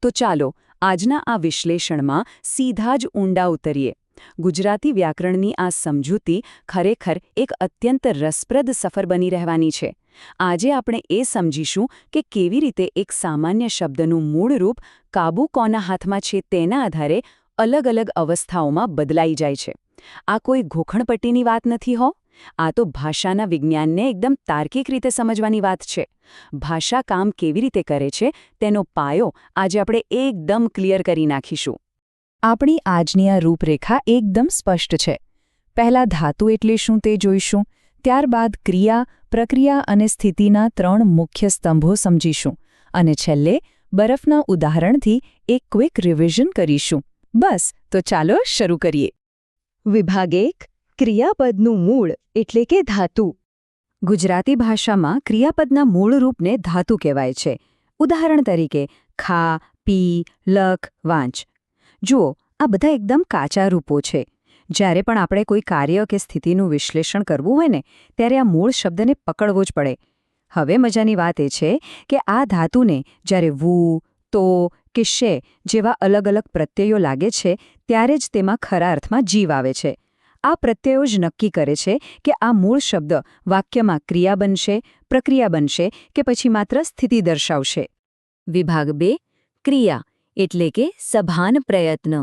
તો ચાલો આજના આ વિશ્લેષણમાં સીધા જ ઊંડા ઉતરીએ. ગુજરાતી વ્યાકરણની આ સમજૂતી ખરેખર એક અત્યંત રસપ્રદ સફર બની રહેવાની છે. આજે આપણે એ સમજીશું કે કેવી રીતે એક સામાન્ય શબ્દનું મૂળ રૂપ કાબૂ કોના હાથમાં છે તેના આધારે અલગ અલગ અવસ્થાઓમાં બદલાઈ જાય છે. આ કોઈ ઘોખણપટ્ટીની વાત નથી હો. આ તો ભાષાના વિજ્ઞાનને એકદમ તાર્કિક રીતે સમજવાની વાત છે. ભાષા કામ કેવી રીતે કરે છે તેનો પાયો આજે આપણે એકદમ ક્લિયર કરી નાખીશું. આપણી આજની આ રૂપરેખા એકદમ સ્પષ્ટ છે. પહેલા ધાતુ એટલે શું તે જોઈશું, ત્યારબાદ ક્રિયા, પ્રક્રિયા અને સ્થિતિના 3 મુખ્ય સ્તંભો સમજીશું અને છેલ્લે બરફના ઉદાહરણથી એક ક્વિક રિવિઝન કરીશું. બસ, તો ચાલો શરૂ કરીએ. વિભાગ 1 ક્રિયાપદનું મૂળ એટલે કે ધાતુ. ગુજરાતી ભાષામાં ક્રિયાપદના મૂળ રૂપને ધાતુ કહેવાય છે. ઉદાહરણ તરીકે ખા, પી, લખ, વાંચ. જુઓ, આ બધા એકદમ કાચા રૂપો છે. જ્યારે પણ આપણે કોઈ કાર્ય કે સ્થિતિનું વિશ્લેષણ કરવું હોય ને ત્યારે આ મૂળ શબ્દને પકડવો જ પડે. હવે મજાની વાત એ છે કે આ ધાતુને જ્યારે વુ, તો કે શે જેવા અલગ અલગ પ્રત્યયો લાગે છે ત્યારે જ તેમાં ખરા અર્થમાં જીવ આવે છે. આ પ્રત્યયો જ નક્કી કરે છે કે આ મૂળ શબ્દ વાક્યમાં ક્રિયા બનશે, પ્રક્રિયા બનશે કે પછી માત્ર સ્થિતિ દર્શાવશે. વિભાગ 2 ક્રિયા એટલે કે સભાન પ્રયત્ન.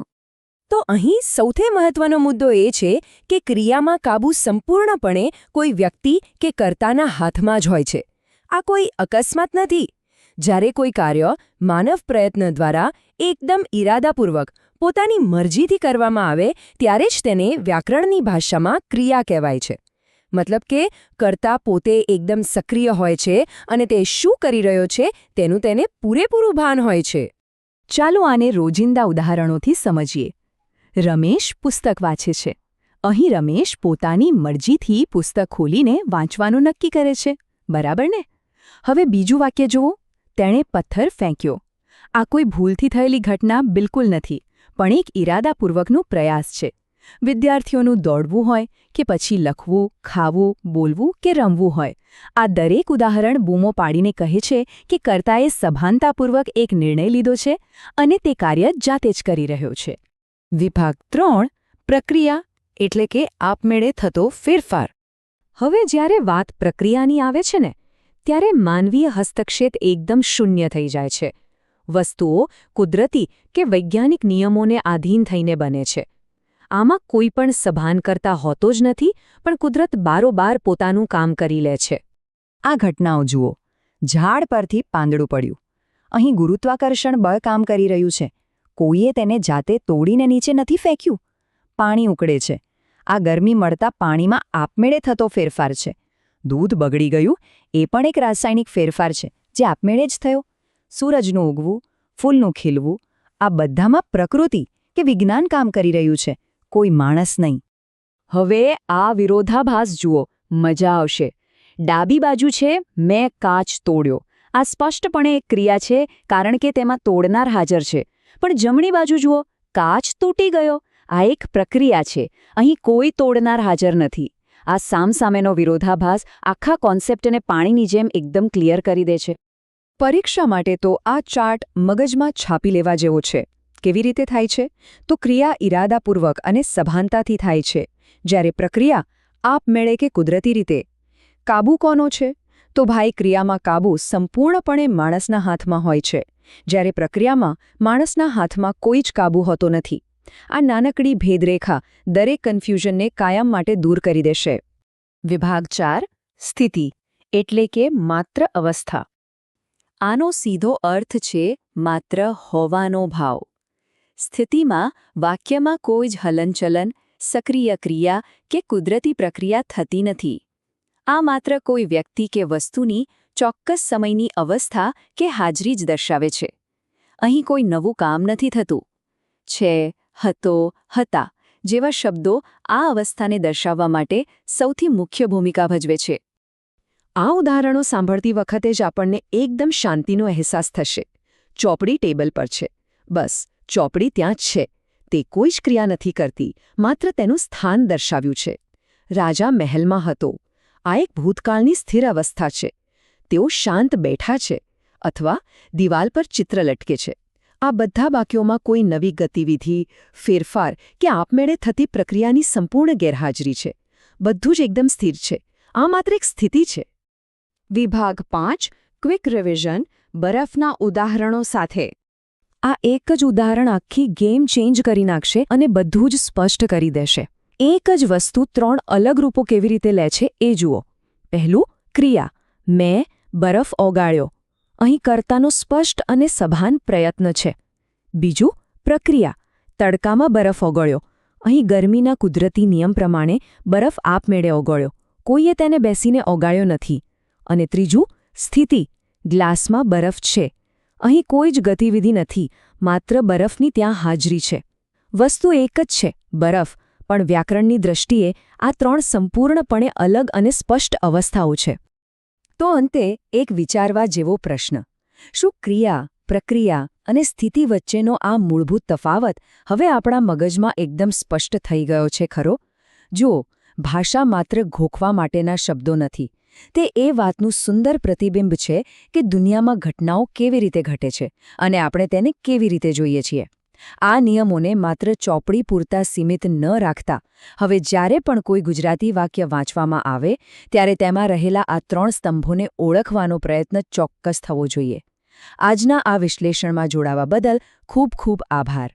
તો અહીં સૌથી મહત્વનો મુદ્દો એ છે કે ક્રિયામાં કાબૂ સંપૂર્ણપણે કોઈ વ્યક્તિ કે કર્તાના હાથમાં જ હોય છે. આ કોઈ અકસ્માત નથી. જ્યારે કોઈ કાર્ય માનવ પ્રયત્ન દ્વારા એકદમ ઇરાદાપૂર્વક પોતાની મરજીથી કરવામાં આવે ત્યારે જ તેને વ્યાકરણની ભાષામાં ક્રિયા કહેવાય છે. મતલબ કે કર્તા પોતે એકદમ સક્રિય હોય છે અને તે શું કરી રહ્યો છે તેનું તેને પૂરેપૂરું ભાન હોય છે. ચાલો આને રોજિંદા ઉદાહરણોથી સમજીએ. રમેશ પુસ્તક વાંચે છે. અહીં રમેશ પોતાની મરજીથી પુસ્તક ખોલીને વાંચવાનું નક્કી કરે છે. બરાબર ને? હવે બીજું વાક્ય જુઓ. તેણે પથ્થર ફેંક્યો. આ કોઈ ભૂલથી થયેલી ઘટના બિલકુલ નથી, પણ એક ઇરાદાપૂર્વકનો પ્રયાસ છે. વિદ્યાર્થીઓનું દોડવું હોય કે પછી લખવું, ખાવું, બોલવું કે રમવું હોય, આ દરેક ઉદાહરણ બૂમો પાડીને કહે છે કે કર્તાએ સભાનતાપૂર્વક એક નિર્ણય લીધો છે અને તે કાર્ય જાતે જ કરી રહ્યો છે. વિભાગ 3 પ્રક્રિયા એટલે કે આપમેળે થતો ફેરફાર. હવે જ્યારે વાત પ્રક્રિયાની આવે છે ને ત્યારે માનવીય હસ્તક્ષેપ એકદમ શૂન્ય થઈ જાય છે. વસ્તુઓ કુદરતી કે વૈજ્ઞાનિક નિયમોને આધીન થઈને બને છે. આમાં કોઈ પણ સભાન કરતા હોતો જ નથી, પણ કુદરત બારોબાર પોતાનું કામ કરી લે છે. આ ઘટનાઓ જુઓ. ઝાડ પરથી પાંદડું પડ્યું. અહીં ગુરુત્વાકર્ષણ બળ કામ કરી રહ્યું છે. કોઈએ તેને જાતે તોડીને નીચે નથી ફેંક્યું. પાણી ઉકળે છે. આ ગરમી મળતા પાણીમાં આપમેળે થતો ફેરફાર છે. દૂધ બગડી ગયું, એ પણ એક રાસાયણિક ફેરફાર છે જે આપમેળે જ થયો. સૂરજનું ઉગવું, ફૂલનું ખીલવું, આ બધામાં પ્રકૃતિ કે વિજ્ઞાન કામ કરી રહ્યું છે, કોઈ માણસ નહીં. હવે આ વિરોધાભાસ જુઓ, મજા આવશે. ડાબી બાજુ છે મેં કાચ તોડ્યો. આ સ્પષ્ટપણે એક ક્રિયા છે કારણ કે તેમાં તોડનાર હાજર છે. પણ જમણી બાજુ જુઓ, કાચ તૂટી ગયો. આ એક પ્રક્રિયા છે. અહીં કોઈ તોડનાર હાજર નથી. આ સામસામેનો વિરોધાભાસ આખા કોન્સેપ્ટને પાણીની જેમ એકદમ ક્લિયર કરી દે છે. પરીક્ષા માટે તો આ ચાર્ટ મગજમાં છાપી લેવા જેવો છે. કેવી રીતે થાય છે? તો ક્રિયા ઇરાદાપૂર્વક અને સભાનતાથી થાય છે, જ્યારે પ્રક્રિયા આપમેળે કે કુદરતી રીતે. કાબૂ કોનો છે? તો ભાઈ ક્રિયામાં કાબૂ સંપૂર્ણપણે માણસના હાથમાં હોય છે, જ્યારે પ્રક્રિયામાં માણસના હાથમાં કોઈ જ કાબૂ હોતો નથી. આ નાનકડી ભેદરેખા દરેક કન્ફ્યુઝનને કાયમ માટે દૂર કરી દેશે. વિભાગ 4 સ્થિતિ એટલે કે માત્ર અવસ્થા. આનો સીધો અર્થ છે માત્ર હોવાનો ભાવ. સ્થિતિમાં વાક્યમાં કોઈ જ હલનચલન, સક્રિય ક્રિયા કે કુદરતી પ્રક્રિયા થતી નથી. આ માત્ર કોઈ વ્યક્તિ કે વસ્તુની ચોક્કસ સમયની અવસ્થા કે હાજરી જ દર્શાવે છે. અહીં કોઈ નવું કામ નથી થતું. છે, હતો, હતા જેવા શબ્દો આ અવસ્થાને દર્શાવવા માટે સૌથી મુખ્ય ભૂમિકા ભજવે છે. આ ઉદાહરણો સાંભળતી વખતે જ આપણને એકદમ શાંતિનો અહેસાસ થશે. ચોપડી ટેબલ પર છે. બસ, ચોપડી ત્યાં જ છે. તે કોઈ જ ક્રિયા નથી કરતી, માત્ર તેનું સ્થાન દર્શાવ્યું છે. રાજા મહેલમાં હતો. આ એક ભૂતકાળની સ્થિર અવસ્થા છે. તેઓ શાંત બેઠા છે, અથવા દિવાલ પર ચિત્ર લટકે છે. આ બધા વાક્યોમાં કોઈ નવી ગતિવિધિ, ફેરફાર કે આપમેળે થતી પ્રક્રિયાની સંપૂર્ણ ગેરહાજરી છે. બધું જ એકદમ સ્થિર છે. આ માત્ર એક સ્થિતિ છે. વિભાગ 5 ક્વિક રિવિઝન બરફના ઉદાહરણો સાથે. આ એક જ ઉદાહરણ આખી ગેમ ચેન્જ કરી નાખશે અને બધું જ સ્પષ્ટ કરી દેશે. એક જ વસ્તુ 3 અલગ રૂપો કેવી રીતે લે છે એ જુઓ. પહેલું, ક્રિયા. મેં બરફ ઓગાળ્યો. અહીં કર્તાનો સ્પષ્ટ અને સભાન પ્રયત્ન છે. બીજું, પ્રક્રિયા. તડકામાં બરફ ઓગળ્યો. અહીં ગરમીના કુદરતી નિયમ પ્રમાણે બરફ આપમેળે ઓગળ્યો. કોઈએ તેને બેસીને ઓગાળ્યો નથી. અને ત્રીજું, સ્થિતિ. ગ્લાસમાં બરફ છે. અહીં કોઈ જ ગતિવિધિ નથી, માત્ર બરફની ત્યાં હાજરી છે. વસ્તુ એક જ છે, બરફ, પણ વ્યાકરણની દ્રષ્ટિએ આ 3 સંપૂર્ણપણે અલગ અને સ્પષ્ટ અવસ્થાઓ છે. તો અંતે એક વિચારવા જેવો પ્રશ્ન. શું ક્રિયા, પ્રક્રિયા અને સ્થિતિ વચ્ચેનો આ મૂળભૂત તફાવત હવે આપણા મગજમાં એકદમ સ્પષ્ટ થઈ ગયો છે ખરો? જુઓ, ભાષા માત્ર ઘોખવા માટેના શબ્દો નથી. તે એ વાતનું સુંદર પ્રતિબિંબ છે કે દુનિયામાં ઘટનાઓ કેવી રીતે ઘટે છે અને આપણે તેને કેવી રીતે જોઈએ છીએ. આ નિયમોને માત્ર ચોપડી પૂરતા સીમિત ન રાખતા, હવે જ્યારે પણ કોઈ ગુજરાતી વાક્ય વાંચવામાં આવે ત્યારે તેમાં રહેલા આ 3 સ્તંભોને ઓળખવાનો પ્રયત્ન ચોક્કસ થવો જોઈએ. આજના આ વિશ્લેષણમાં જોડાવા બદલ ખૂબ ખૂબ આભાર.